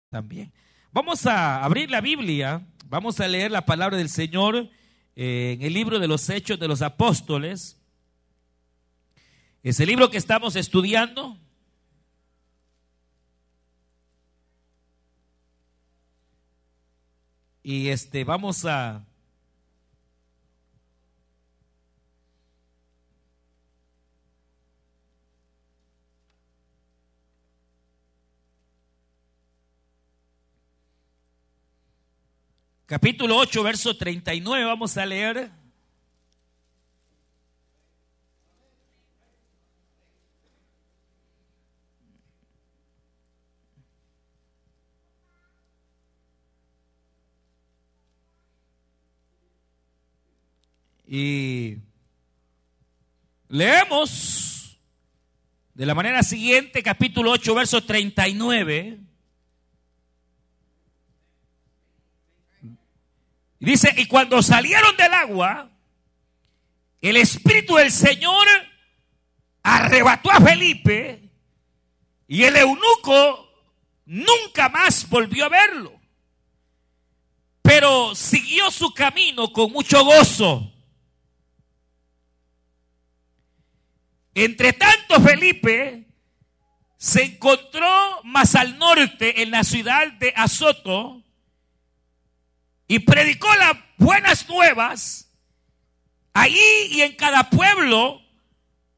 También. Vamos a abrir la Biblia, vamos a leer la palabra del Señor en el libro de los Hechos de los Apóstoles. Es el libro que estamos estudiando. Y vamos a capítulo 8, verso 39, vamos a leer. Y leemos de la manera siguiente, capítulo 8, verso 39. Dice, y cuando salieron del agua, el Espíritu del Señor arrebató a Felipe y el eunuco nunca más volvió a verlo, pero siguió su camino con mucho gozo. Entre tanto, Felipe se encontró más al norte en la ciudad de Azoto y predicó las buenas nuevas allí y en cada pueblo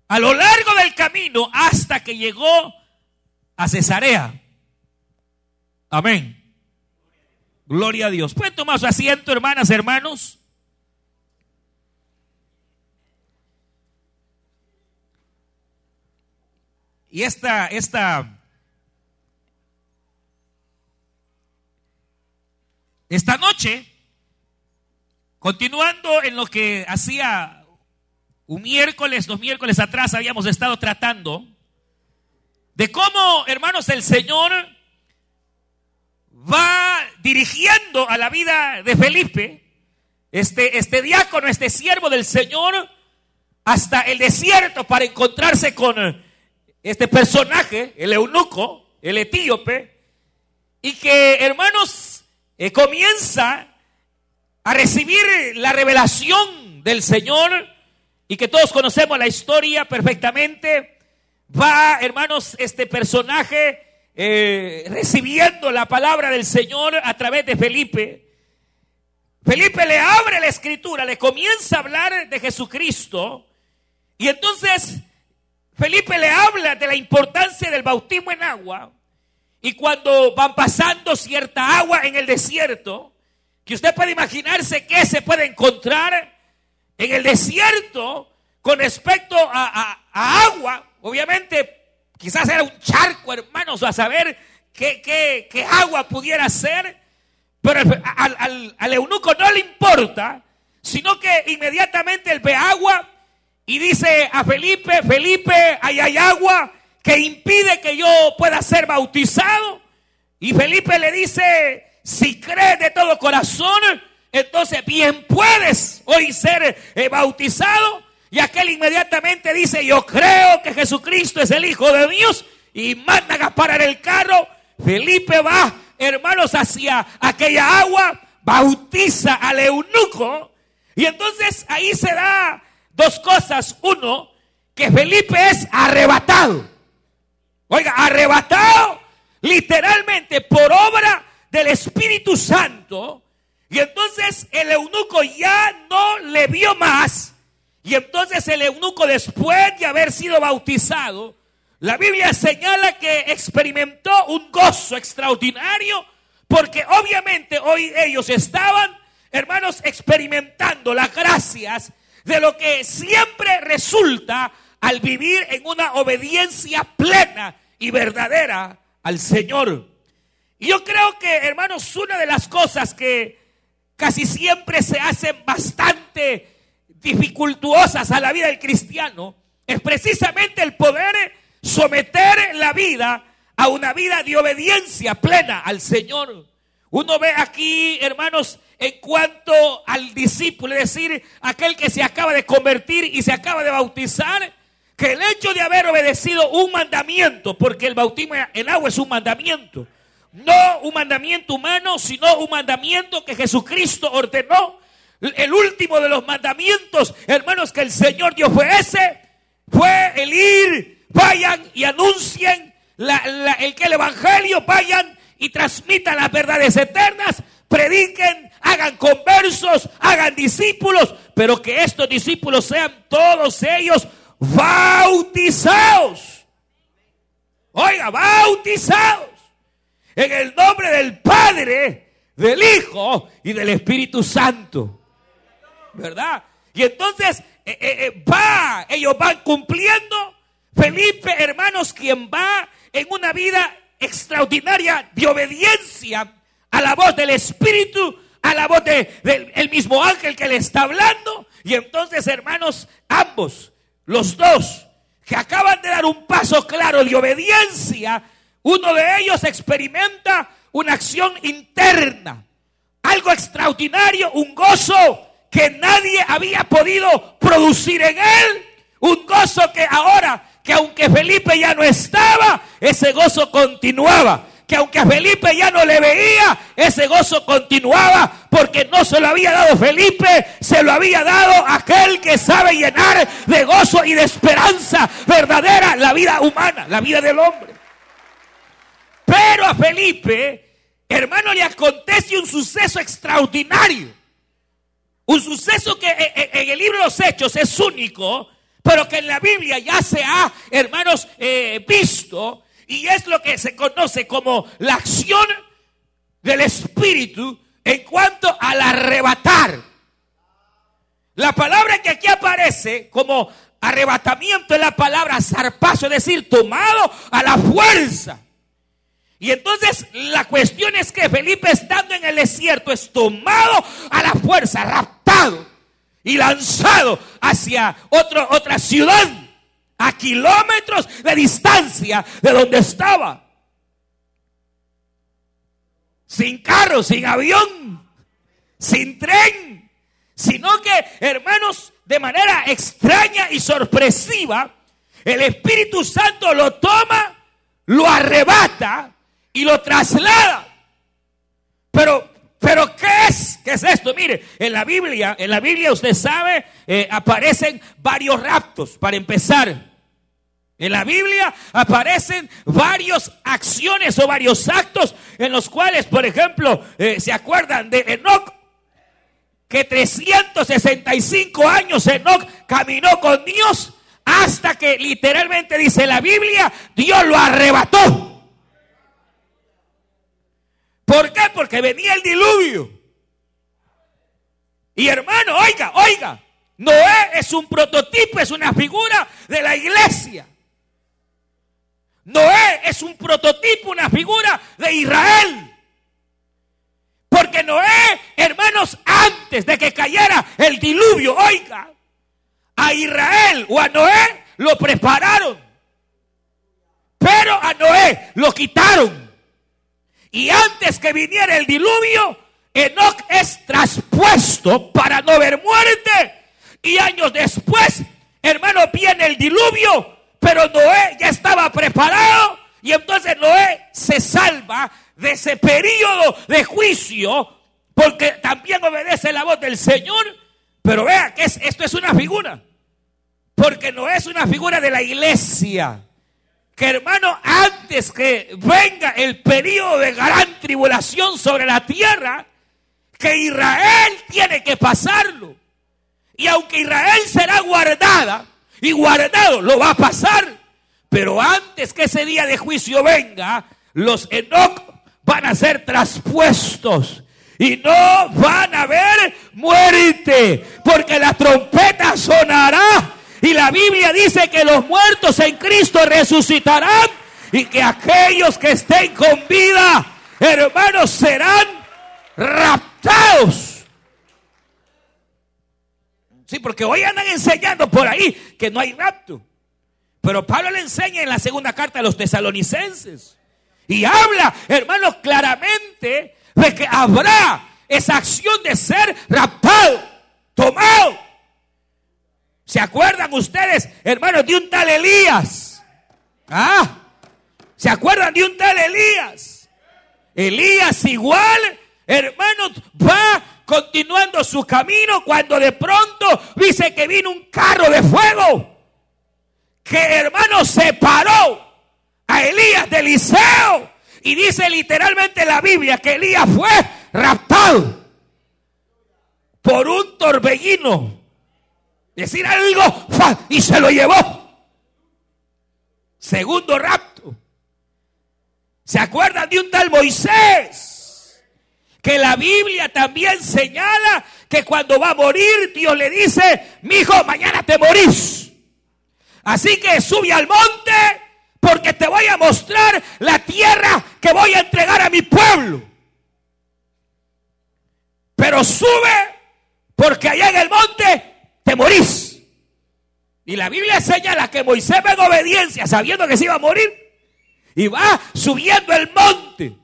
a lo largo del camino hasta que llegó a Cesarea. Amén. Gloria a Dios. ¿Pueden tomar su asiento, hermanas, hermanos? Y esta noche, continuando en lo que hacía dos miércoles atrás habíamos estado tratando, de cómo, hermanos, el Señor va dirigiendo a la vida de Felipe, este diácono, este siervo del Señor, hasta el desierto para encontrarse con este personaje, el eunuco, el etíope, y que, hermanos, comienza a recibir la revelación del Señor, y que todos conocemos la historia perfectamente. Va, hermanos, este personaje recibiendo la palabra del Señor a través de Felipe. Felipe le abre la escritura, le comienza a hablar de Jesucristo, y entonces Felipe le habla de la importancia del bautismo en agua. Y cuando van pasando cierta agua en el desierto, que usted puede imaginarse qué se puede encontrar en el desierto con respecto a agua. Obviamente, quizás era un charco, hermanos, a saber qué agua pudiera ser. Pero al eunuco no le importa, sino que inmediatamente él ve agua y dice a Felipe, Felipe, ahí hay agua que impide que yo pueda ser bautizado. Y Felipe le dice, si crees de todo corazón, entonces bien puedes hoy ser bautizado. Y aquel inmediatamente dice, yo creo que Jesucristo es el Hijo de Dios. Y mandan a parar el carro. Felipe va, hermanos, hacia aquella agua, bautiza al eunuco. Y entonces ahí se da dos cosas. Uno, que Felipe es arrebatado. Oiga, arrebatado literalmente por obra del Espíritu Santo. Y entonces el eunuco ya no le vio más. Y entonces el eunuco, después de haber sido bautizado, la Biblia señala que experimentó un gozo extraordinario, porque obviamente hoy ellos estaban, hermanos, experimentando las gracias de lo que siempre resulta al vivir en una obediencia plena y verdadera al Señor. Y yo creo que, hermanos, una de las cosas que casi siempre se hacen bastante dificultuosas a la vida del cristiano es precisamente el poder someter la vida a una vida de obediencia plena al Señor. Uno ve aquí, hermanos, en cuanto al discípulo, es decir, aquel que se acaba de convertir y se acaba de bautizar, que el hecho de haber obedecido un mandamiento, porque el bautismo en agua es un mandamiento, No un mandamiento humano, sino un mandamiento que Jesucristo ordenó. El último de los mandamientos, hermanos, que el Señor dio fue ese. Fue el ir, vayan y anuncien el Evangelio, vayan y transmitan las verdades eternas, prediquen, hagan conversos, hagan discípulos, pero que estos discípulos sean todos ellos bautizados. Oiga, bautizados en el nombre del Padre, del Hijo y del Espíritu Santo, ¿verdad? Y entonces ellos van cumpliendo. Felipe, hermanos, quien va en una vida extraordinaria de obediencia a la voz del Espíritu, a la voz del mismo ángel que le está hablando. Y entonces, hermanos, ambos, los dos, que acaban de dar un paso claro de obediencia, uno de ellos experimenta una acción interna, algo extraordinario, un gozo que nadie había podido producir en él, un gozo que ahora, que aunque Felipe ya no estaba, ese gozo continuaba. Que aunque a Felipe ya no le veía, ese gozo continuaba, porque no se lo había dado Felipe, se lo había dado aquel que sabe llenar de gozo y de esperanza verdadera la vida humana, la vida del hombre. Pero a Felipe, hermano, le acontece un suceso extraordinario, un suceso que en el libro de los Hechos es único, pero que en la Biblia ya se ha, hermanos, visto. Y es lo que se conoce como la acción del Espíritu en cuanto al arrebatar. La palabra que aquí aparece como arrebatamiento es la palabra zarpazo, es decir, tomado a la fuerza. Y entonces la cuestión es que Felipe, estando en el desierto, es tomado a la fuerza, raptado y lanzado hacia otra ciudad, a kilómetros de distancia de donde estaba. Sin carro, sin avión, sin tren, sino que, hermanos, de manera extraña y sorpresiva, el Espíritu Santo lo toma, lo arrebata y lo traslada. Pero ¿qué es? ¿Qué es esto? Mire, en la Biblia usted sabe, aparecen varios raptos. Para empezar, en la Biblia aparecen varias acciones o varios actos en los cuales, por ejemplo, ¿se acuerdan de Enoc? Que 365 años Enoc caminó con Dios hasta que literalmente dice la Biblia, Dios lo arrebató. ¿Por qué? Porque venía el diluvio. Y hermano, oiga, Noé es un prototipo, es una figura de la iglesia. Noé es un prototipo, una figura de Israel. Porque Noé, hermanos, antes de que cayera el diluvio, oiga, a Israel o a Noé lo prepararon. Pero a Noé lo quitaron. Y antes que viniera el diluvio, Enoc es traspuesto para no ver muerte. Y años después, hermano, viene el diluvio, pero Noé ya estaba preparado. Y entonces Noé se salva de ese periodo de juicio, porque también obedece la voz del Señor. Pero vea que esto es una figura, porque Noé es una figura de la iglesia. Que hermano, antes que venga el periodo de gran tribulación sobre la tierra, que Israel tiene que pasarlo. Y aunque Israel será guardada y guardado, lo va a pasar. Pero antes que ese día de juicio venga, los Enoc van a ser traspuestos. Y no van a haber muerte, porque la trompeta sonará. Y la Biblia dice que los muertos en Cristo resucitarán y que aquellos que estén con vida, hermanos, serán raptados. Sí, porque hoy andan enseñando por ahí que no hay rapto. Pero Pablo le enseña en la segunda carta a los tesalonicenses. Y habla, hermanos, claramente de que habrá esa acción de ser raptado, tomado. ¿Se acuerdan ustedes, hermanos, de un tal Elías? ¿Se acuerdan de un tal Elías? Elías igual, hermanos, va continuando su camino cuando de pronto dice que vino un carro de fuego que, hermano, separó a Elías de Eliseo. Y dice literalmente la Biblia que Elías fue raptado por un torbellino. Decir algo, y se lo llevó. Segundo rapto. ¿Se acuerdan de un tal Moisés? Que la Biblia también señala que cuando va a morir, Dios le dice: mi hijo, mañana te morís. Así que sube al monte, porque te voy a mostrar la tierra que voy a entregar a mi pueblo. Pero sube, porque allá en el monte te morís. Y la Biblia señala que Moisés va en obediencia, sabiendo que se iba a morir, y va subiendo el monte.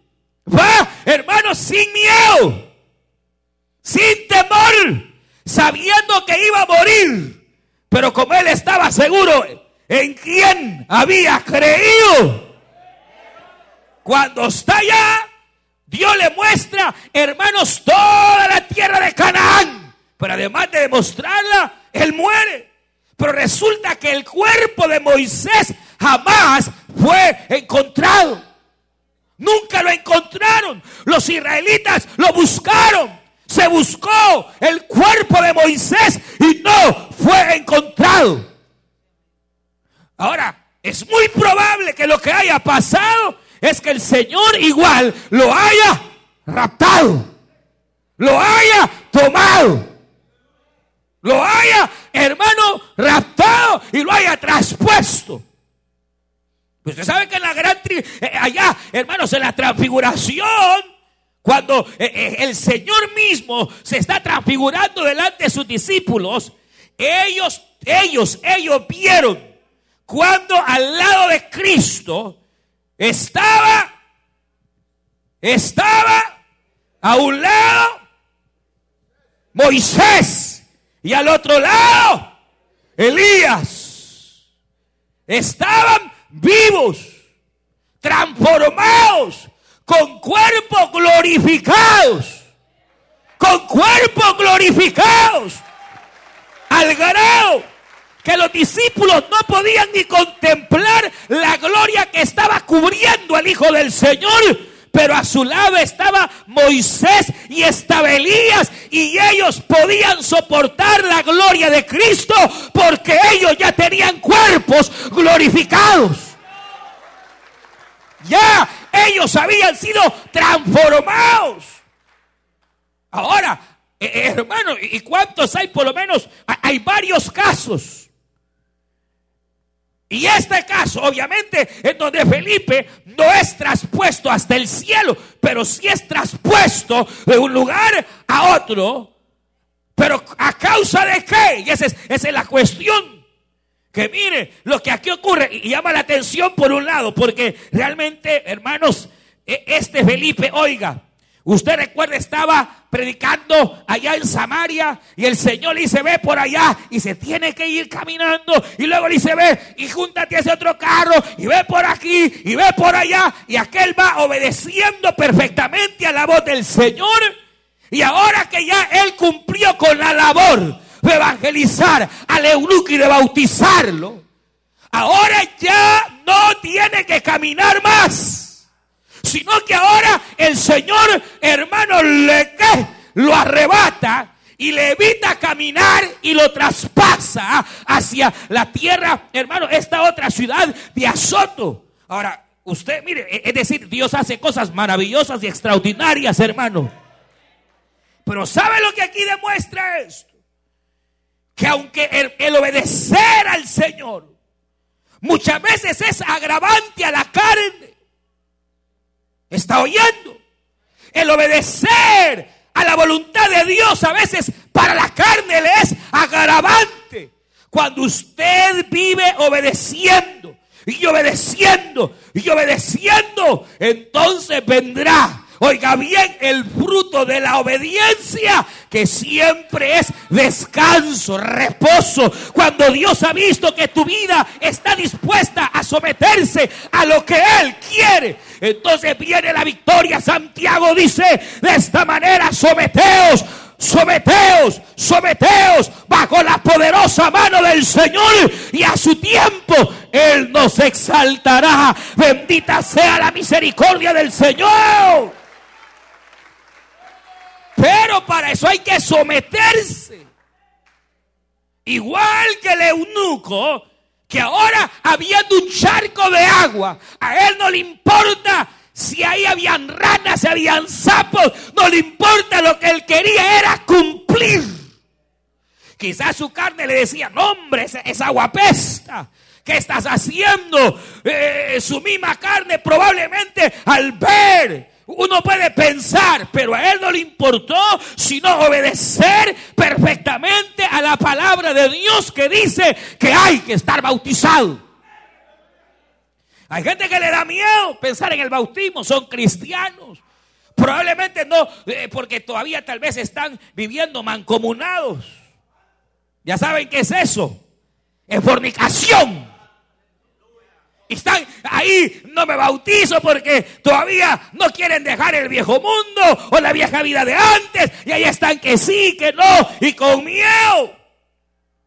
Va, hermanos, sin miedo, sin temor, sabiendo que iba a morir. Pero como él estaba seguro en quién había creído, cuando está allá, Dios le muestra, hermanos, toda la tierra de Canaán. Pero además de demostrarla, él muere. Pero resulta que el cuerpo de Moisés jamás fue encontrado. Nunca lo encontraron. Los israelitas lo buscaron. Se buscó el cuerpo de Moisés y no fue encontrado. Ahora, es muy probable que lo que haya pasado es que el Señor igual lo haya raptado, lo haya tomado, lo haya, hermano, raptado y lo haya traspuesto. Usted sabe que en la gran allá, hermanos, en la transfiguración, cuando el Señor mismo se está transfigurando delante de sus discípulos, ellos vieron cuando al lado de Cristo estaba a un lado Moisés y al otro lado Elías. Estaban vivos, transformados, con cuerpos glorificados, al grado que los discípulos no podían ni contemplar la gloria que estaba cubriendo al Hijo del Señor. Pero a su lado estaba Moisés y estaba Elías, y ellos podían soportar la gloria de Cristo porque ellos ya tenían cuerpos glorificados. Ya ellos habían sido transformados. Ahora, hermano, ¿y cuántos hay? Por lo menos hay varios casos. Y este caso, obviamente, en donde Felipe no es traspuesto hasta el cielo, pero sí es traspuesto de un lugar a otro. Pero ¿a causa de qué? Y esa es la cuestión. Que mire lo que aquí ocurre, y llama la atención por un lado, porque realmente, hermanos, este Felipe, oiga, usted recuerda, estaba predicando allá en Samaria y el Señor le dice: ve por allá, y se tiene que ir caminando, y luego le dice: ve y júntate a ese otro carro, y ve por aquí y ve por allá, y aquel va obedeciendo perfectamente a la voz del Señor. Y ahora que ya él cumplió con la labor de evangelizar al eunuco y de bautizarlo, ahora ya no tiene que caminar más, sino que ahora el Señor, hermano, lo arrebata y le evita caminar y lo traspasa hacia la tierra, hermano, esta otra ciudad de Azoto. Ahora, usted mire, es decir, Dios hace cosas maravillosas y extraordinarias, hermano. Pero ¿sabe lo que aquí demuestra esto? Que aunque el obedecer al Señor muchas veces es agravante a la carne. ¿Está oyendo? El obedecer a la voluntad de Dios a veces para la carne le es agravante. Cuando usted vive obedeciendo y obedeciendo y obedeciendo, entonces vendrá, oiga bien, el fruto de la obediencia, que siempre es descanso, reposo. Cuando Dios ha visto que tu vida está dispuesta a someterse a lo que Él quiere, entonces viene la victoria. Santiago dice de esta manera: someteos, someteos, someteos bajo la poderosa mano del Señor, y a su tiempo Él nos exaltará. Bendita sea la misericordia del Señor. Pero para eso hay que someterse. Igual que el eunuco, que ahora habiendo un charco de agua, a él no le importa si ahí habían ranas, si habían sapos, no le importa. Lo que él quería era cumplir. Quizás su carne le decía: no, hombre, esa agua apesta. ¿Qué estás haciendo? Su misma carne probablemente, al ver, uno puede pensar, pero a él no le importó sino obedecer perfectamente a la palabra de Dios, que dice que hay que estar bautizado. Hay gente que le da miedo pensar en el bautismo, son cristianos. Probablemente no, porque todavía tal vez están viviendo mancomunados. Ya saben qué es eso, es fornicación. Y están ahí: no me bautizo porque todavía no quieren dejar el viejo mundo o la vieja vida de antes. Y ahí están que sí, que no, y con miedo.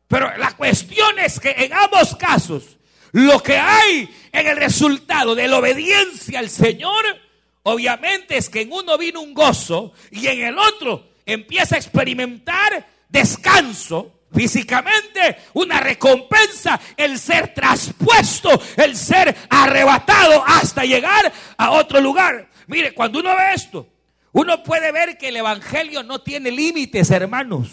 Pero la cuestión es que en ambos casos, lo que hay en el resultado de la obediencia al Señor, obviamente es que en uno vino un gozo y en el otro empieza a experimentar descanso. Físicamente, una recompensa, el ser traspuesto, el ser arrebatado hasta llegar a otro lugar. Mire, cuando uno ve esto, uno puede ver que el evangelio no tiene límites, hermanos.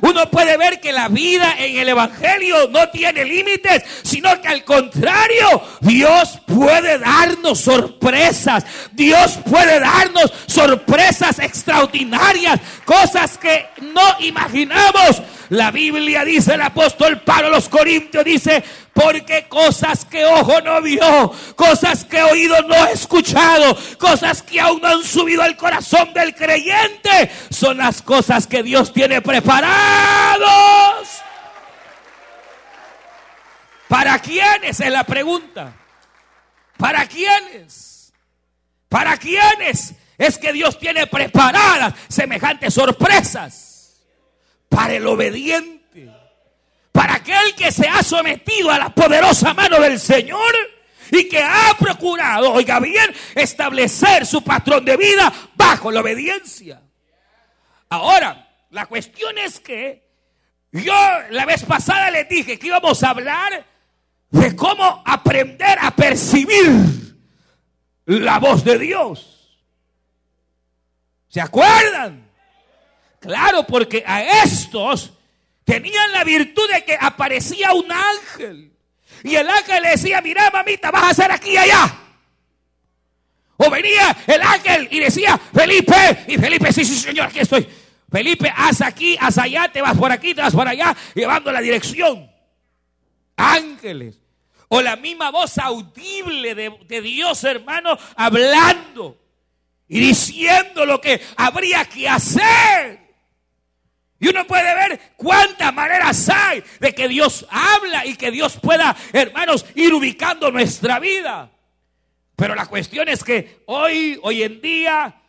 Uno puede ver que la vida en el evangelio no tiene límites, sino que al contrario, Dios puede darnos sorpresas. Dios puede darnos sorpresas extraordinarias, cosas que no imaginamos. La Biblia dice, el apóstol Pablo a los Corintios dice: porque cosas que ojo no vio, cosas que oído no ha escuchado, cosas que aún no han subido al corazón del creyente, son las cosas que Dios tiene preparados. ¿Para quiénes? Es la pregunta. ¿Para quiénes? ¿Para quiénes es que Dios tiene preparadas semejantes sorpresas? Para el obediente, para aquel que se ha sometido a la poderosa mano del Señor y que ha procurado, oiga bien, establecer su patrón de vida bajo la obediencia. Ahora, la cuestión es que yo la vez pasada les dije que íbamos a hablar de cómo aprender a percibir la voz de Dios. ¿Se acuerdan? Claro, porque a estos tenían la virtud de que aparecía un ángel. Y el ángel le decía: mira, mamita, vas a hacer aquí y allá. O venía el ángel y decía: Felipe. Y Felipe: sí, señor, aquí estoy. Felipe, haz aquí, haz allá, te vas por aquí, te vas por allá, llevando la dirección. Ángeles. O la misma voz audible de Dios, hermano, hablando y diciendo lo que habría que hacer. Y uno puede ver cuántas maneras hay de que Dios habla y que Dios pueda, hermanos, ir ubicando nuestra vida. Pero la cuestión es que hoy en día,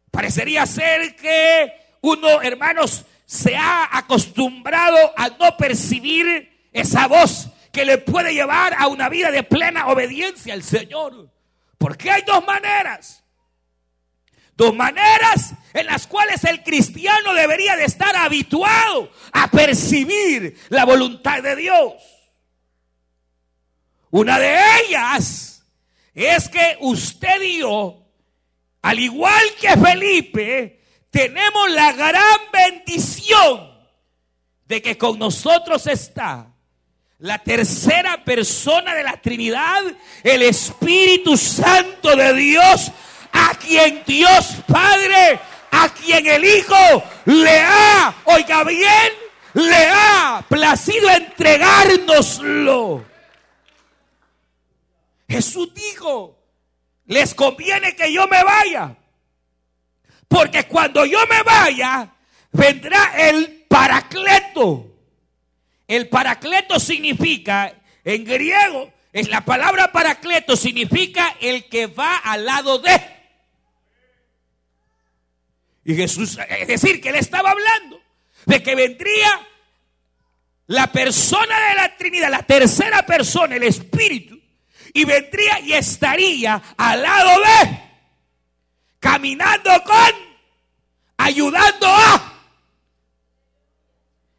parecería ser que uno, hermanos, se ha acostumbrado a no percibir esa voz que le puede llevar a una vida de plena obediencia al Señor. Porque hay dos maneras. Dos maneras en las cuales el cristiano debería de estar habituado a percibir la voluntad de Dios. Una de ellas es que usted y yo, al igual que Felipe, tenemos la gran bendición de que con nosotros está la tercera persona de la Trinidad, el Espíritu Santo de Dios, a quien Dios Padre, a quien el Hijo le ha, oiga bien, le ha placido entregárnoslo. Jesús dijo: les conviene que yo me vaya, porque cuando yo me vaya, vendrá el Paracleto. El Paracleto significa, en griego, Es la palabra paracleto, significa el que va al lado de. Y Jesús, es decir, que él estaba hablando de que vendría la persona de la Trinidad, la tercera persona, el Espíritu, y vendría y estaría al lado de, caminando con, ayudando a.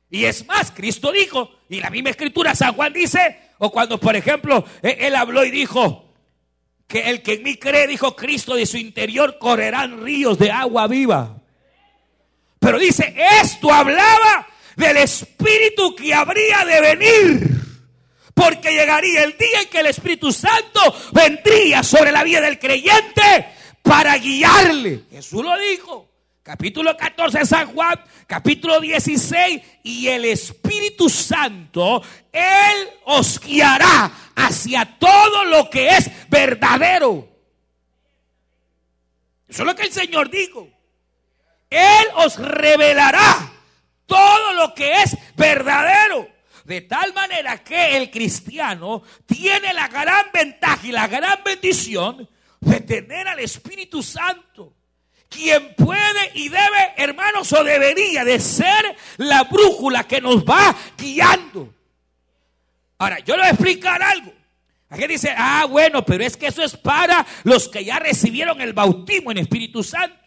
Y es más, Cristo dijo, y la misma Escritura, San Juan dice, o cuando por ejemplo él habló y dijo que el que en mí cree, dijo Cristo, de su interior correrán ríos de agua viva. Pero dice, esto hablaba del Espíritu que habría de venir, porque llegaría el día en que el Espíritu Santo vendría sobre la vida del creyente para guiarle. Jesús lo dijo, capítulo 14 de San Juan, capítulo 16, y el Espíritu Santo, Él os guiará hacia todo lo que es verdadero. Eso es lo que el Señor dijo. Él os revelará todo lo que es verdadero. De tal manera que el cristiano tiene la gran ventaja y la gran bendición de tener al Espíritu Santo, quien puede y debe, hermanos, o debería de ser la brújula que nos va guiando. Ahora, yo le voy a explicar algo. Aquí dice, bueno, pero es que eso es para los que ya recibieron el bautismo en Espíritu Santo.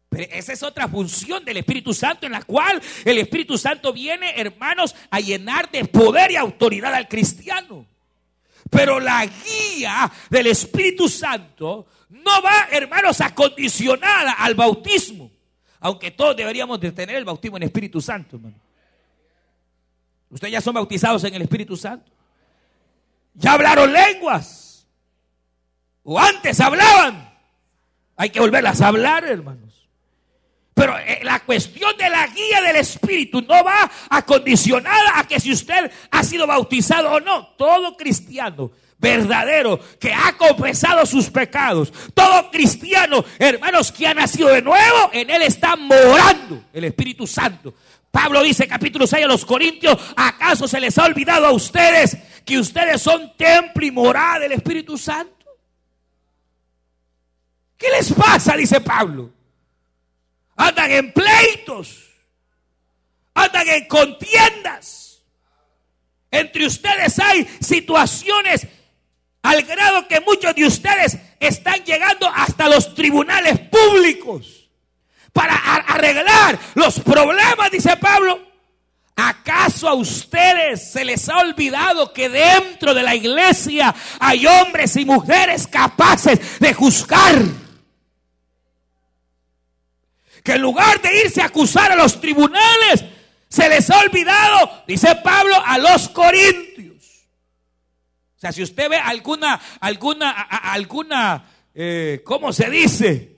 Pero esa es otra función del Espíritu Santo, en la cual el Espíritu Santo viene, hermanos, a llenar de poder y autoridad al cristiano. Pero la guía del Espíritu Santo no va, hermanos, acondicionada al bautismo. Aunque todos deberíamos de tener el bautismo en Espíritu Santo, hermano. ¿Ustedes ya son bautizados en el Espíritu Santo? ¿Ya hablaron lenguas? ¿O antes hablaban? Hay que volverlas a hablar, hermanos. Pero la cuestión de la guía del Espíritu no va acondicionada a que si usted ha sido bautizado o no. Todo cristiano verdadero que ha confesado sus pecados, todo cristiano, hermanos, que ha nacido de nuevo, en él está morando el Espíritu Santo. Pablo dice, capítulo 6 a los Corintios, ¿acaso se les ha olvidado a ustedes que ustedes son templo y morada del Espíritu Santo? ¿Qué les pasa? Dice Pablo. Andan en pleitos, andan en contiendas. Entre ustedes hay situaciones al grado que muchos de ustedes están llegando hasta los tribunales públicos para arreglar los problemas, dice Pablo. ¿Acaso a ustedes se les ha olvidado que dentro de la iglesia hay hombres y mujeres capaces de juzgar? Que en lugar de irse a acusar a los tribunales, se les ha olvidado, dice Pablo, a los corintios. O sea, si usted ve alguna, ¿cómo se dice?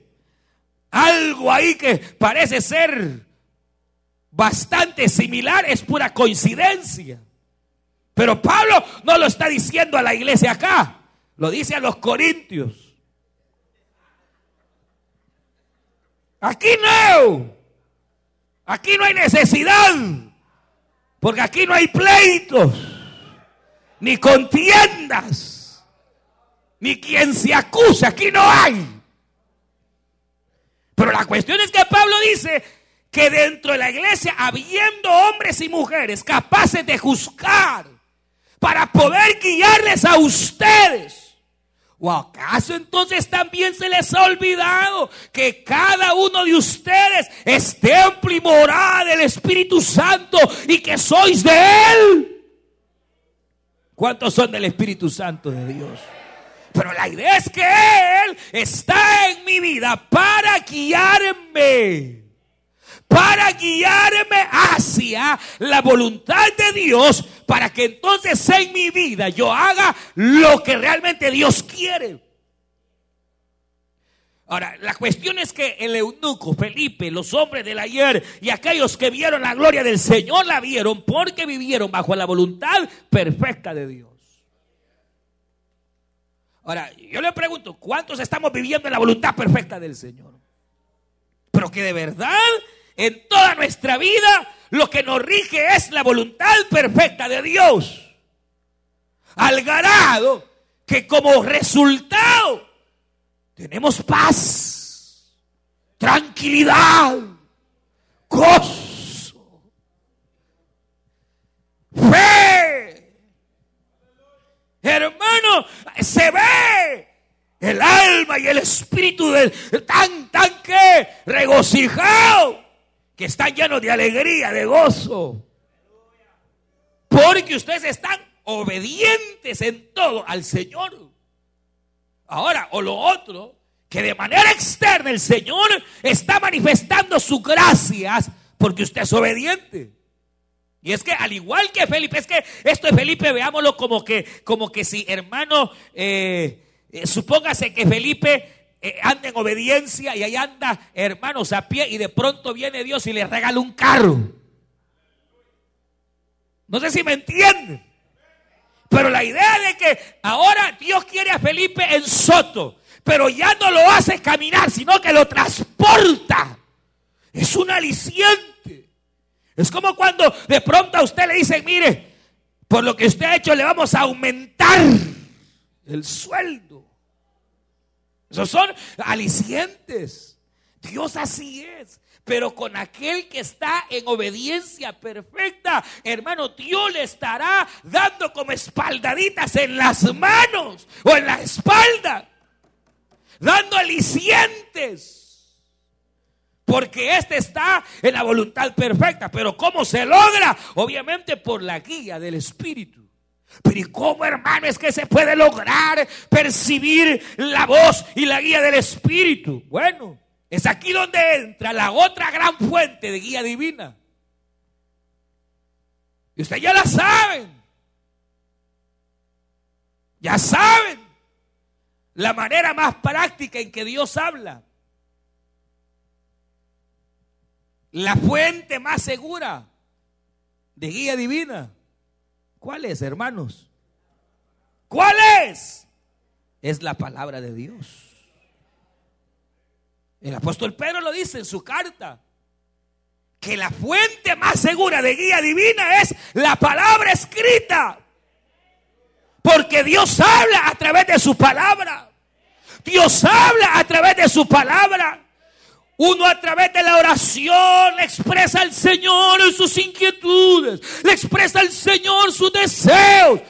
Algo ahí que parece ser bastante similar, es pura coincidencia. Pero Pablo no lo está diciendo a la iglesia acá, lo dice a los corintios. Aquí no hay necesidad, porque aquí no hay pleitos, ni contiendas, ni quien se acuse, aquí no hay. Pero la cuestión es que Pablo dice que dentro de la iglesia, habiendo hombres y mujeres capaces de juzgar para poder guiarles a ustedes, ¿o acaso entonces también se les ha olvidado que cada uno de ustedes es templo y morada del Espíritu Santo y que sois de Él? ¿Cuántos son del Espíritu Santo de Dios? Pero la idea es que Él está en mi vida para guiarme hacia la voluntad de Dios, para que entonces en mi vida yo haga lo que realmente Dios quiere. Ahora, la cuestión es que el eunuco, Felipe, los hombres del ayer y aquellos que vieron la gloria del Señor la vieron porque vivieron bajo la voluntad perfecta de Dios. Ahora, yo le pregunto, ¿cuántos estamos viviendo en la voluntad perfecta del Señor? Pero que de verdad, en toda nuestra vida, lo que nos rige es la voluntad perfecta de Dios. al grado que como resultado tenemos paz, tranquilidad, gozo, fe. Hermano, se ve el alma y el espíritu tan que regocijado, que están llenos de alegría, de gozo, porque ustedes están obedientes en todo al Señor. Ahora, o lo otro, que de manera externa el Señor está manifestando sus gracias porque usted es obediente. Y es que al igual que Felipe, es que esto de Felipe veámoslo como que si, hermano, supóngase que Felipe anda en obediencia y ahí anda, hermanos, a pie, y de pronto viene Dios y le regala un carro. No sé si me entienden. Pero la idea de que ahora Dios quiere a Felipe en Soto, pero ya no lo hace caminar, sino que lo transporta. Es un aliciente. Es como cuando de pronto a usted le dicen, mire, por lo que usted ha hecho le vamos a aumentar el sueldo. Esos son alicientes. Dios así es. Pero con aquel que está en obediencia perfecta, hermano, Dios le estará dando como espaldaditas en las manos o en la espalda, dando alicientes, porque este está en la voluntad perfecta. Pero ¿cómo se logra? Obviamente por la guía del Espíritu. Pero ¿y cómo, hermano, es que se puede lograr percibir la voz y la guía del Espíritu? Bueno, es aquí donde entra la otra gran fuente de guía divina. Y ustedes ya la saben. Ya saben la manera más práctica en que Dios habla. La fuente más segura de guía divina. ¿Cuál es, hermanos? ¿Cuál es? Es la palabra de Dios. El apóstol Pedro lo dice en su carta, que la fuente más segura de guía divina es la palabra escrita. Porque Dios habla a través de su palabra. Dios habla a través de su palabra. Uno a través de la oración le expresa al Señor sus inquietudes, le expresa al Señor sus deseos,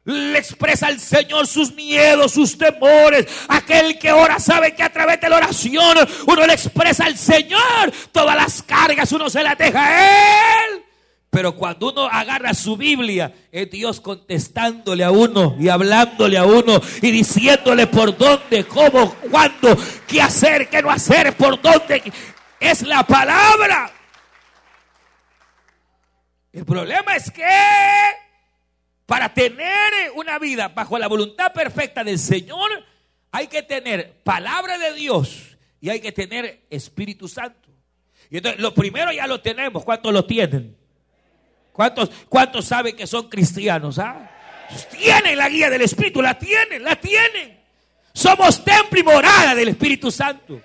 le expresa al Señor sus miedos, sus temores. Aquel que ora sabe que a través de la oración uno le expresa al Señor todas las cargas, uno se las deja a Él. Pero cuando uno agarra su Biblia, es Dios contestándole a uno y hablándole a uno y diciéndole por dónde, cómo, cuándo, qué hacer, qué no hacer, por dónde. Es la palabra. El problema es que para tener una vida bajo la voluntad perfecta del Señor, hay que tener palabra de Dios y hay que tener Espíritu Santo. Y entonces, lo primero ya lo tenemos. ¿Cuántos lo tienen? ¿Cuántos saben que son cristianos? Tienen la guía del Espíritu, la tienen. Somos templo y morada del Espíritu Santo.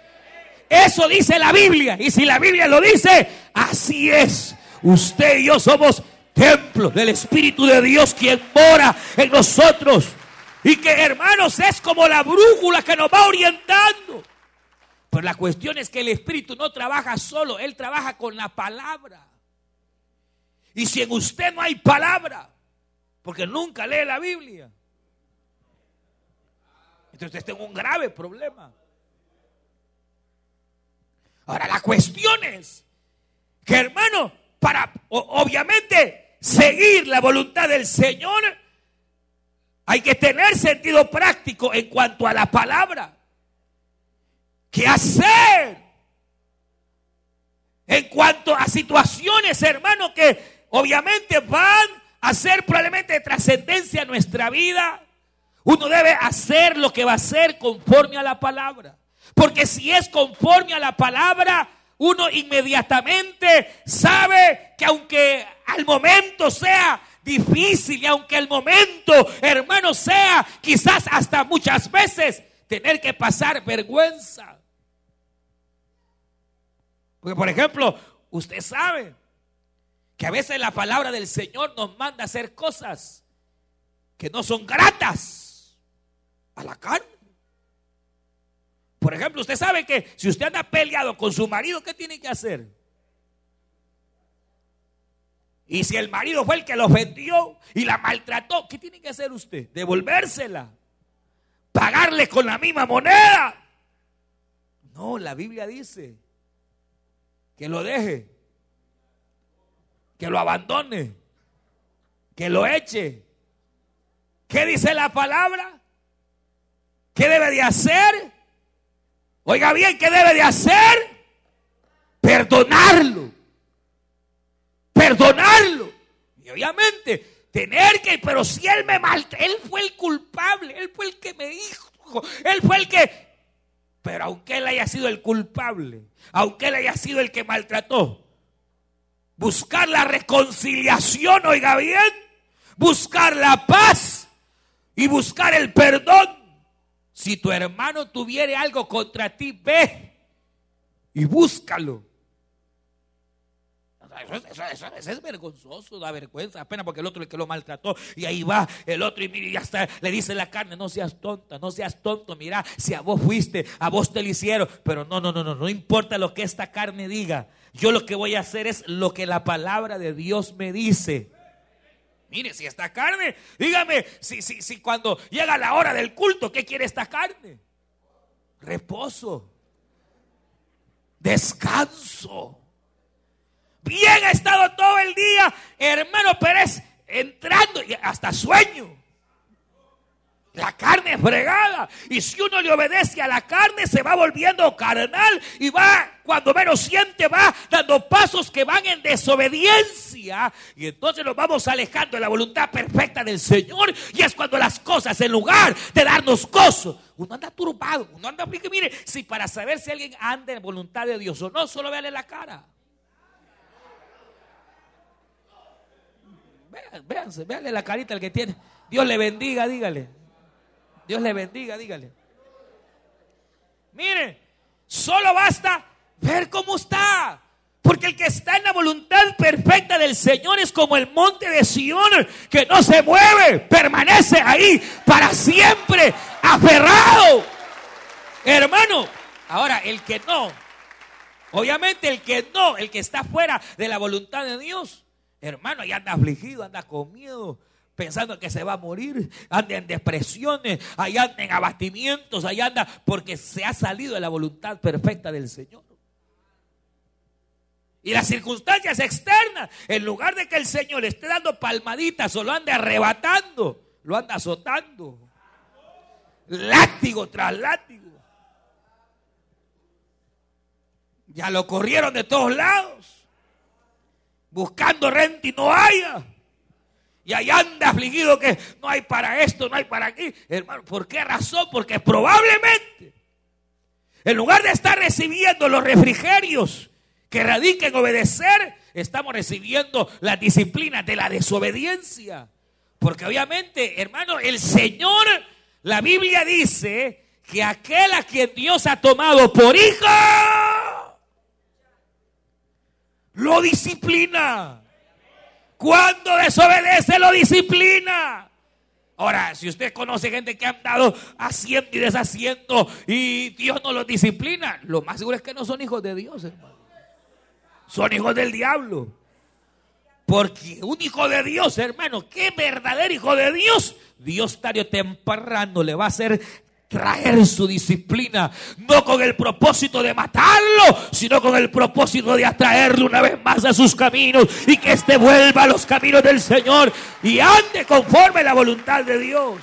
Eso dice la Biblia. Y si la Biblia lo dice, así es. Usted y yo somos templo del Espíritu de Dios, quien mora en nosotros. Y que, hermanos, es como la brújula que nos va orientando. Pero la cuestión es que el Espíritu no trabaja solo, Él trabaja con la palabra. Y si en usted no hay palabra, porque nunca lee la Biblia, entonces usted tiene un grave problema. Ahora la cuestión es que, hermano, para obviamente seguir la voluntad del Señor, hay que tener sentido práctico en cuanto a la palabra. ¿Qué hacer en cuanto a situaciones, hermano, que obviamente van a ser probablemente de trascendencia en nuestra vida? Uno debe hacer lo que va a hacer conforme a la palabra. Porque si es conforme a la palabra, uno inmediatamente sabe que aunque al momento sea difícil y aunque el momento, hermano, sea quizás hasta muchas veces tener que pasar vergüenza. Porque, por ejemplo, usted sabe que a veces la palabra del Señor nos manda a hacer cosas que no son gratas a la carne. Por ejemplo, usted sabe que si usted anda peleado con su marido, ¿qué tiene que hacer? Y si el marido fue el que la ofendió y la maltrató, ¿qué tiene que hacer usted? Devolvérsela, pagarle con la misma moneda. No, la Biblia dice que lo deje, que lo abandone, que lo eche. ¿Qué dice la palabra? ¿Qué debe de hacer? Oiga bien, ¿qué debe de hacer? Perdonarlo. Perdonarlo. Y obviamente, tener que, pero si él me maltrató, él fue el culpable, él fue el que me dijo, él fue el que, pero aunque él haya sido el culpable, aunque él haya sido el que maltrató, buscar la reconciliación, oiga bien, buscar la paz y buscar el perdón. Si tu hermano tuviere algo contra ti, ve y búscalo. Eso es vergonzoso, da vergüenza, apenas porque el otro es el que lo maltrató. Y ahí va el otro y mire, y hasta le dice la carne: no seas tonta, no seas tonto, mira, si a vos fuiste, a vos te lo hicieron. Pero no importa lo que esta carne diga. Yo lo que voy a hacer es lo que la palabra de Dios me dice. Mire, si esta carne, dígame, si cuando llega la hora del culto, ¿qué quiere esta carne? Reposo, descanso. Bien ha estado todo el día, hermano Pérez, entrando y hasta sueño. La carne es fregada. Y si uno le obedece a la carne, se va volviendo carnal y va, cuando menos siente, va dando pasos que van en desobediencia. Y entonces nos vamos alejando de la voluntad perfecta del Señor. Y es cuando las cosas, en lugar de darnos gozo, uno anda turbado, uno anda, mire, si para saber si alguien anda en voluntad de Dios o no, solo véale la cara. Véanle la carita al que tiene. Dios le bendiga, dígale. Dios le bendiga, dígale. Mire, solo basta ver cómo está. Porque el que está en la voluntad perfecta del Señor es como el monte de Sión, que no se mueve, permanece ahí para siempre, aferrado. Hermano, ahora el que no, obviamente el que está fuera de la voluntad de Dios, hermano, ahí anda afligido, anda con miedo, pensando que se va a morir, anda en depresiones, ahí anda en abatimientos, ahí anda porque se ha salido de la voluntad perfecta del Señor. Y las circunstancias externas, en lugar de que el Señor le esté dando palmaditas o lo ande arrebatando, lo anda azotando, látigo tras látigo. Ya lo corrieron de todos lados, buscando renta y no haya. Y ahí anda afligido que no hay para esto, no hay para aquí. Hermano, ¿por qué razón? Porque probablemente, en lugar de estar recibiendo los refrigerios que radican en obedecer, estamos recibiendo las disciplinas de la desobediencia. Porque obviamente, hermano, el Señor, la Biblia dice que aquel a quien Dios ha tomado por hijo, lo disciplina. Cuando desobedece, lo disciplina. Ahora, si usted conoce gente que ha andado haciendo y deshaciendo y Dios no los disciplina, lo más seguro es que no son hijos de Dios, hermano. Son hijos del diablo. Porque un hijo de Dios, hermano, qué verdadero hijo de Dios, Dios tarde o temprano le va a hacer traer su disciplina, no con el propósito de matarlo, sino con el propósito de atraerlo una vez más a sus caminos y que éste vuelva a los caminos del Señor y ande conforme a la voluntad de Dios.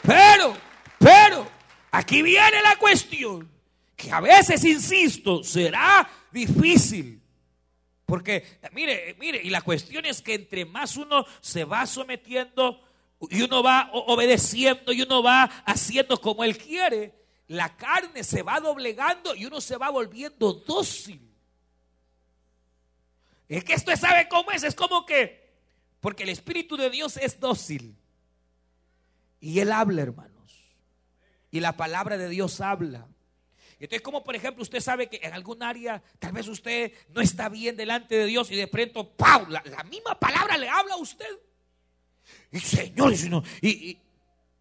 Pero, aquí viene la cuestión, que a veces, insisto, será difícil. Porque, mire, y la cuestión es que entre más uno se va sometiendo y uno va obedeciendo y uno va haciendo como Él quiere, la carne se va doblegando y uno se va volviendo dócil. Es que esto, ¿sabe cómo es? Es como que, porque el Espíritu de Dios es dócil y Él habla, hermanos, y la palabra de Dios habla. Entonces, como por ejemplo, usted sabe que en algún área tal vez usted no está bien delante de Dios y de pronto, ¡pau!, la misma palabra le habla a usted. Y Señor,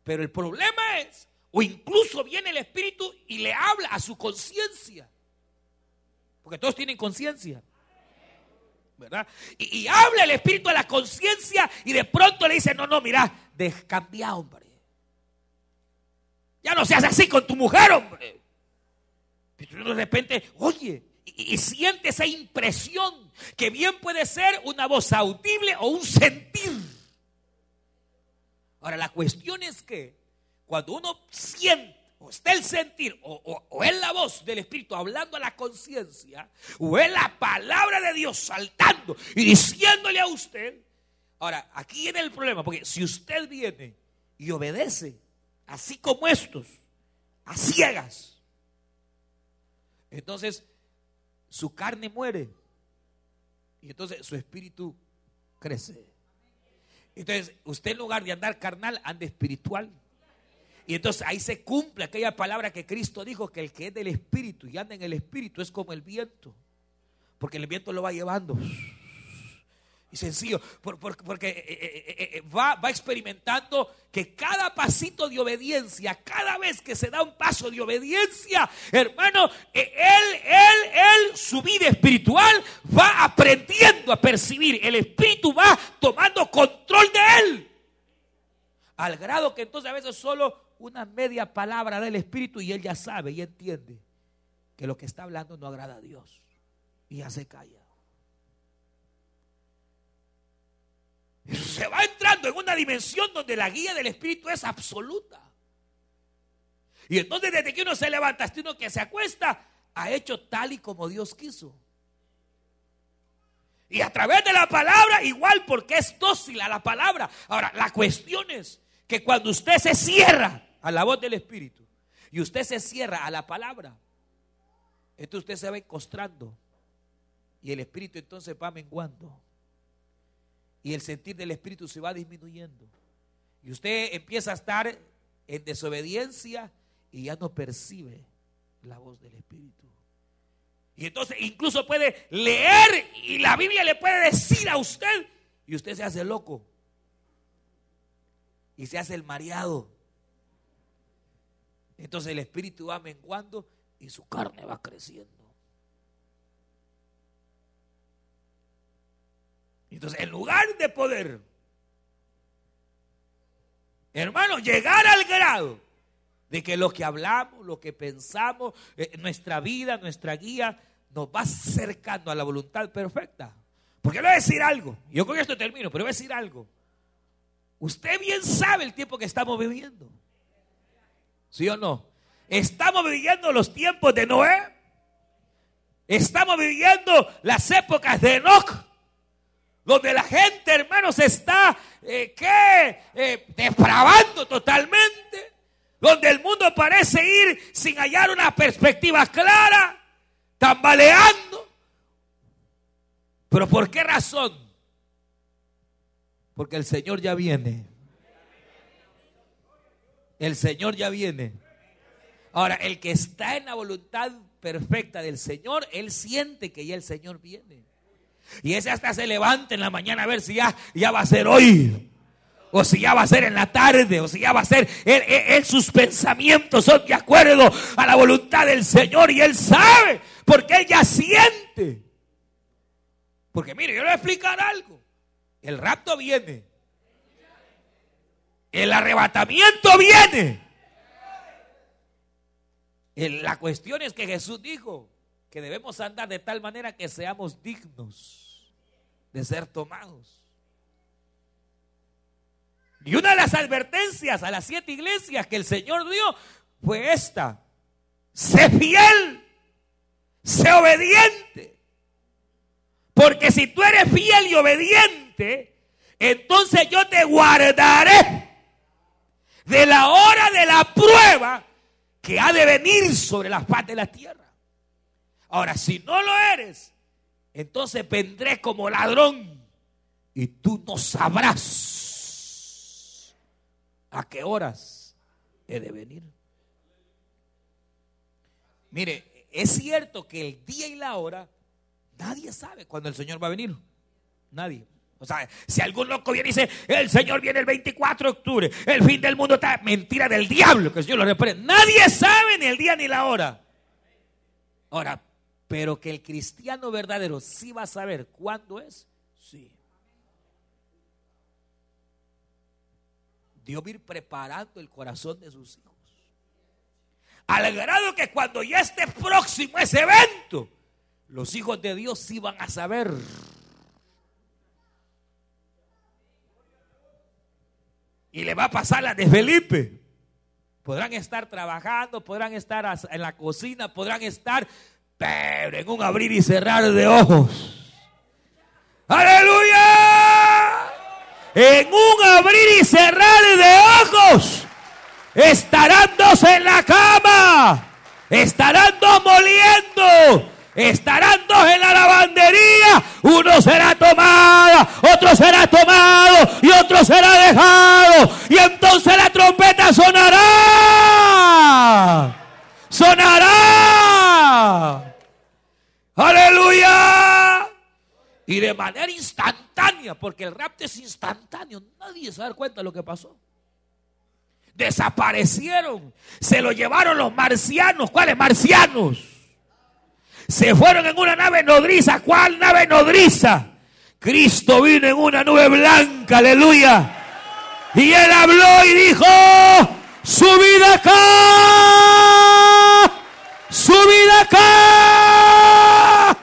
pero el problema es, o incluso viene el Espíritu y le habla a su conciencia. Porque todos tienen conciencia, ¿verdad? Y habla el Espíritu a la conciencia y de pronto le dice, no, mira, descambia, hombre. Ya no seas así con tu mujer, hombre. Pero de repente, oye, y siente esa impresión que bien puede ser una voz audible o un sentir. Ahora, la cuestión es que cuando uno siente, o está el sentir, o es la voz del Espíritu hablando a la conciencia, o es la palabra de Dios saltando y diciéndole a usted. Ahora, aquí viene el problema, porque si usted viene y obedece, así como estos, a ciegas, entonces su carne muere y entonces su espíritu crece. Entonces usted en lugar de andar carnal, anda espiritual. Y entonces ahí se cumple aquella palabra que Cristo dijo, que el que es del Espíritu y anda en el Espíritu es como el viento, porque el viento lo va llevando. Y sencillo, porque va experimentando que cada pasito de obediencia, cada vez que se da un paso de obediencia, hermano, su vida espiritual va aprendiendo a percibir. El Espíritu va tomando control de él. Al grado que entonces a veces solo una media palabra del Espíritu y él ya sabe y entiende que lo que está hablando no agrada a Dios. Y ya se calla. Se va entrando en una dimensión donde la guía del Espíritu es absoluta. Y entonces desde que uno se levanta hasta uno que se acuesta, ha hecho tal y como Dios quiso. Y a través de la palabra igual, porque es dócil a la palabra. Ahora, la cuestión es que cuando usted se cierra a la voz del Espíritu y usted se cierra a la palabra, entonces usted se va encostrando y el Espíritu entonces va menguando. Y el sentir del Espíritu se va disminuyendo. Y usted empieza a estar en desobediencia y ya no percibe la voz del Espíritu. Y entonces incluso puede leer y la Biblia le puede decir a usted y usted se hace loco. Y se hace el mareado. Entonces el Espíritu va menguando y su carne va creciendo. Entonces, en lugar de poder, hermano, llegar al grado de que lo que hablamos, lo que pensamos, nuestra vida, nuestra guía, nos va acercando a la voluntad perfecta. Porque le voy a decir algo, yo con esto termino, pero voy a decir algo. Usted bien sabe el tiempo que estamos viviendo. ¿Sí o no? Estamos viviendo los tiempos de Noé. Estamos viviendo las épocas de Enoc, donde la gente, hermanos, está depravando totalmente, donde el mundo parece ir sin hallar una perspectiva clara, tambaleando. ¿Pero por qué razón? Porque el Señor ya viene. El Señor ya viene. Ahora, el que está en la voluntad perfecta del Señor, él siente que ya el Señor viene. Y ese hasta se levanta en la mañana a ver si ya va a ser hoy, o si ya va a ser en la tarde, o si ya va a ser. Sus pensamientos son de acuerdo a la voluntad del Señor y él sabe, porque él ya siente. Porque mire, yo le voy a explicar algo. El rapto viene, el arrebatamiento viene. La cuestión es que Jesús dijo que debemos andar de tal manera que seamos dignos de ser tomados. Y una de las advertencias a las 7 iglesias que el Señor dio fue esta: sé fiel, sé obediente. Porque si tú eres fiel y obediente, entonces yo te guardaré de la hora de la prueba que ha de venir sobre la faz de la tierra. Ahora, si no lo eres, entonces vendré como ladrón y tú no sabrás a qué horas he de venir. Mire, es cierto que el día y la hora, nadie sabe cuándo el Señor va a venir. Nadie. O sea, si algún loco viene y dice, el Señor viene el 24 de octubre, el fin del mundo está, mentira del diablo, que el Señor lo reprende. Nadie sabe ni el día ni la hora. Ahora, pero que el cristiano verdadero sí va a saber cuándo es, sí. Dios va a ir preparando el corazón de sus hijos. Al grado que cuando ya esté próximo ese evento, los hijos de Dios sí van a saber. Y le va a pasar la de Felipe. Podrán estar trabajando, podrán estar en la cocina, podrán estar, pero en un abrir y cerrar de ojos. ¡Aleluya! En un abrir y cerrar de ojos estarán dos en la cama, estarán dos moliendo, estarán dos en la lavandería. Uno será tomada, otro será tomado y otro será dejado. Y entonces la trompeta sonará. Sonará. Aleluya. Y de manera instantánea, porque el rapto es instantáneo. Nadie se da cuenta de lo que pasó. Desaparecieron. Se lo llevaron los marcianos. ¿Cuáles marcianos? Se fueron en una nave nodriza. ¿Cuál nave nodriza? Cristo vino en una nube blanca, aleluya. Y Él habló y dijo, subid acá, subid acá.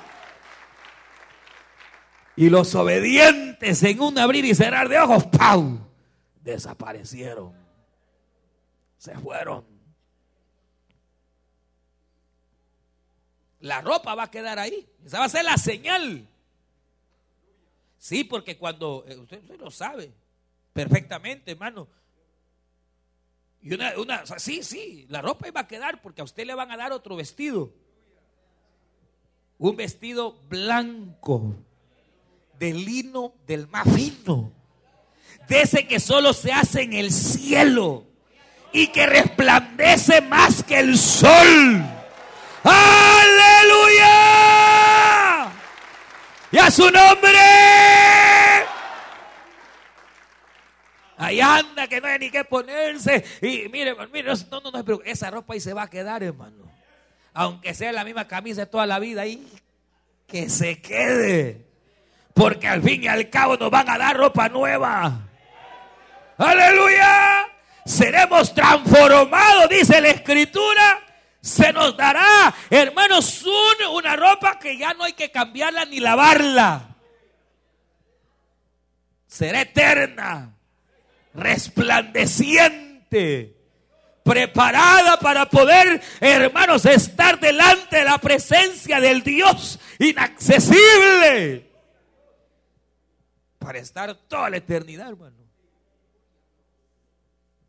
Y los obedientes en un abrir y cerrar de ojos, ¡pau!, desaparecieron. Se fueron. La ropa va a quedar ahí. Esa va a ser la señal. Sí, porque cuando usted lo sabe perfectamente, hermano. Y sí, la ropa iba a quedar porque a usted le van a dar otro vestido. Un vestido blanco, de lino del más fino, de ese que solo se hace en el cielo y que resplandece más que el sol. ¡Aleluya! ¡Y a su nombre! Ahí anda que no hay ni qué ponerse. Y mire, no, pero esa ropa ahí se va a quedar, hermano. Aunque sea la misma camisa de toda la vida, ahí que se quede. Porque al fin y al cabo nos van a dar ropa nueva. ¡Aleluya! Seremos transformados, dice la Escritura. Se nos dará, hermanos, una ropa que ya no hay que cambiarla ni lavarla. Será eterna, resplandeciente, preparada para poder, hermanos, estar delante de la presencia del Dios inaccesible. Para estar toda la eternidad, hermano.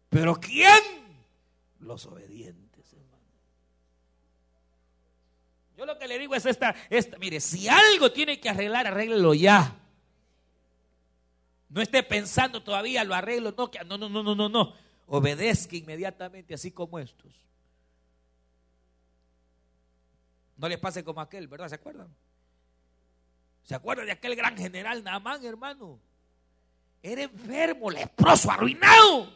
¿Pero quién? Los obedientes. Yo lo que le digo es esta, mire, si algo tiene que arreglar, arréglelo ya. No esté pensando todavía, lo arreglo, no. Obedezca inmediatamente, así como estos. No les pase como aquel, ¿verdad? ¿Se acuerdan? ¿Se acuerdan de aquel gran general Naamán, hermano? Era enfermo, leproso, arruinado.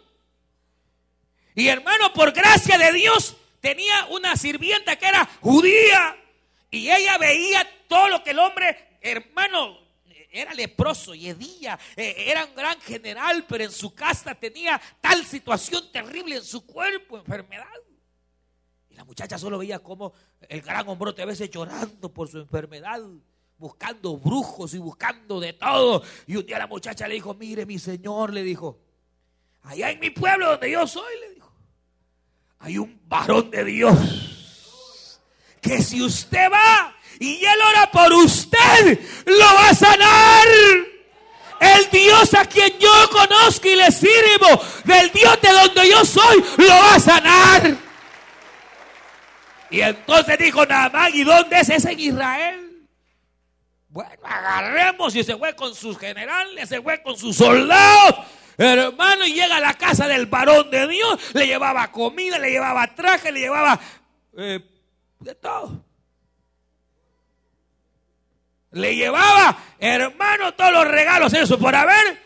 Y hermano, por gracia de Dios, tenía una sirvienta que era judía. Y ella veía todo lo que el hombre, hermano, era leproso y hedía. Era un gran general, pero en su casa tenía tal situación terrible en su cuerpo, enfermedad. Y la muchacha solo veía como el gran hombrote a veces llorando por su enfermedad, buscando brujos y buscando de todo. Y un día la muchacha le dijo, mire mi señor, le dijo, allá en mi pueblo donde yo soy, le dijo, hay un varón de Dios que si usted va y él ora por usted, lo va a sanar. El Dios a quien yo conozco y le sirvo, del Dios de donde yo soy, lo va a sanar. Y entonces dijo Naamán, ¿y dónde es ese en Israel? Bueno, agarremos, y se fue con sus generales, se fue con sus soldados, hermano, y llega a la casa del varón de Dios. Le llevaba comida, le llevaba traje, le llevaba de todo. Le llevaba Hermano, todos los regalos, eso por haber.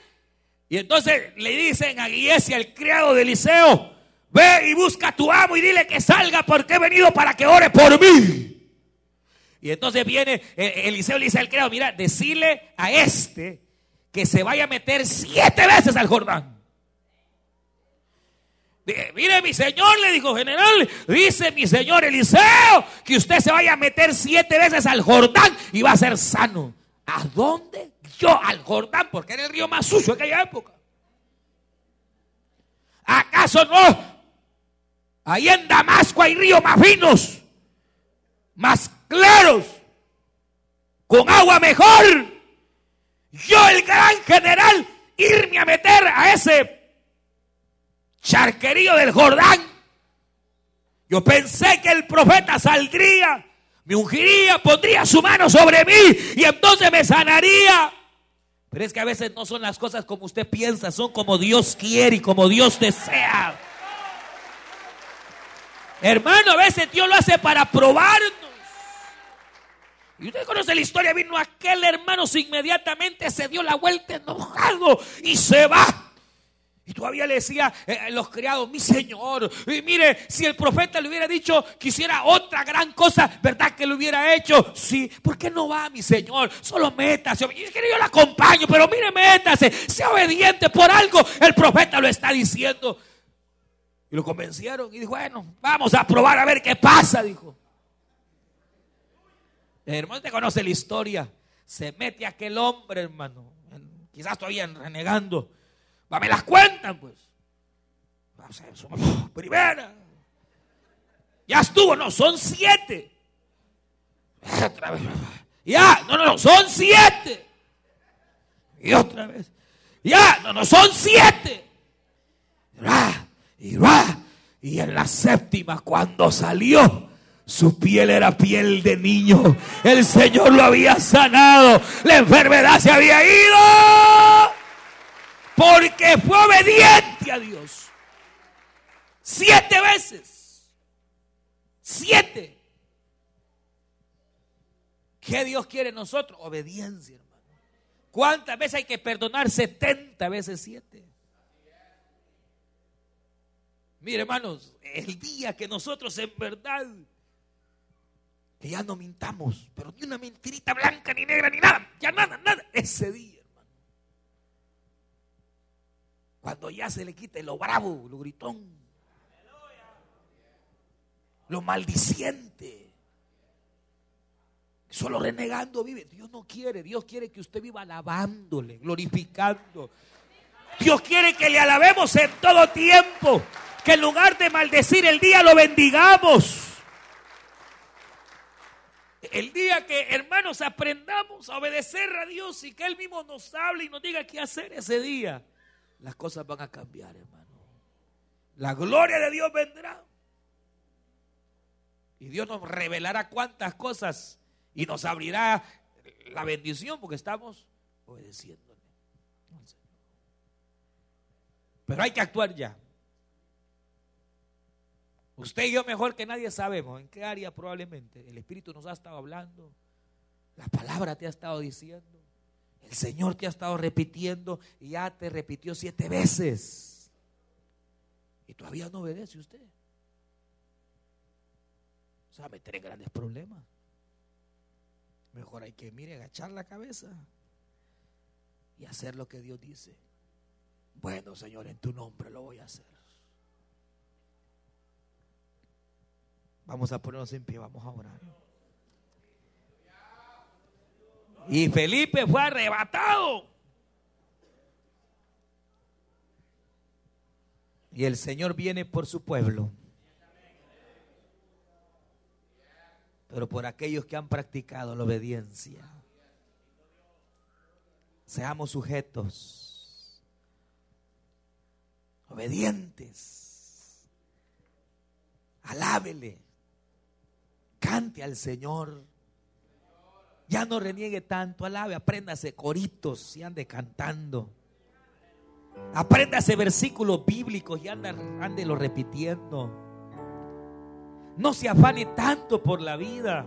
Y entonces le dicen a Giesi, el criado de Eliseo: ve y busca a tu amo y dile que salga porque he venido para que ore por mí. Y entonces viene Eliseo, le dice al criado: mira, decirle a este que se vaya a meter 7 veces al Jordán. Mire, mi señor, le dijo: general, dice mi señor Eliseo que usted se vaya a meter 7 veces al Jordán y va a ser sano. ¿A dónde? Yo, al Jordán, porque era el río más sucio de aquella época. ¿Acaso no? Ahí en Damasco hay ríos más finos, más claros, con agua mejor. Yo, el gran general, irme a meter a ese charquerío del Jordán. Yo pensé que el profeta saldría, me ungiría, pondría su mano sobre mí y entonces me sanaría. Pero es que a veces no son las cosas como usted piensa, son como Dios quiere y como Dios desea. Hermano, a veces Dios lo hace para probarnos. Y usted conoce la historia, vino aquel hermano, inmediatamente se dio la vuelta enojado y se va. Y todavía le decía los criados: mi señor, y mire, si el profeta le hubiera dicho que hiciera otra gran cosa, ¿verdad que lo hubiera hecho? Sí. ¿Por qué no va, mi señor? Solo métase. Yo le acompaño, pero mire, métase, sea obediente, por algo el profeta lo está diciendo. Y lo convencieron y dijo: bueno, vamos a probar a ver qué pasa, dijo. Hermano, usted conoce la historia. Se mete aquel hombre, hermano, quizás todavía renegando. Me las cuentan, pues. Primera. Ya estuvo, no, son 7. Otra vez. Ya, no, son 7. Y otra vez. Ya, no, son 7. Y en la 7ª, cuando salió, su piel era piel de niño. El Señor lo había sanado. La enfermedad se había ido. Porque fue obediente a Dios. 7 veces. 7. ¿Qué Dios quiere en nosotros? Obediencia, hermano. ¿Cuántas veces hay que perdonar? 70 veces 7. Mire, hermanos, el día que nosotros en verdad, que ya no mintamos, pero ni una mentirita blanca, ni negra, ni nada, ya nada, ese día. Cuando ya se le quite lo bravo, lo gritón, lo maldiciente, solo renegando vive. Dios no quiere, Dios quiere que usted viva alabándole, glorificando. Dios quiere que le alabemos en todo tiempo, que en lugar de maldecir el día lo bendigamos. El día que, hermanos, aprendamos a obedecer a Dios y que Él mismo nos hable y nos diga qué hacer ese día, las cosas van a cambiar, hermano. La gloria de Dios vendrá. Y Dios nos revelará cuántas cosas y nos abrirá la bendición porque estamos obedeciéndole. Pero hay que actuar ya. Usted y yo mejor que nadie sabemos en qué área probablemente el Espíritu nos ha estado hablando. La palabra te ha estado diciendo. El Señor te ha estado repitiendo y ya te repitió 7 veces. Y todavía no obedece usted. Se va a meter en grandes problemas. Mejor hay que, agachar la cabeza y hacer lo que Dios dice. Bueno, Señor, en tu nombre lo voy a hacer. Vamos a ponernos en pie, vamos a orar. Y Felipe fue arrebatado. Y el Señor viene por su pueblo. Pero por aquellos que han practicado la obediencia. Seamos sujetos, obedientes. Alábele, cante al Señor. Ya no reniegue tanto, alabe, apréndase coritos y ande cantando. Apréndase versículos bíblicos y ándelo repitiendo. No se afane tanto por la vida.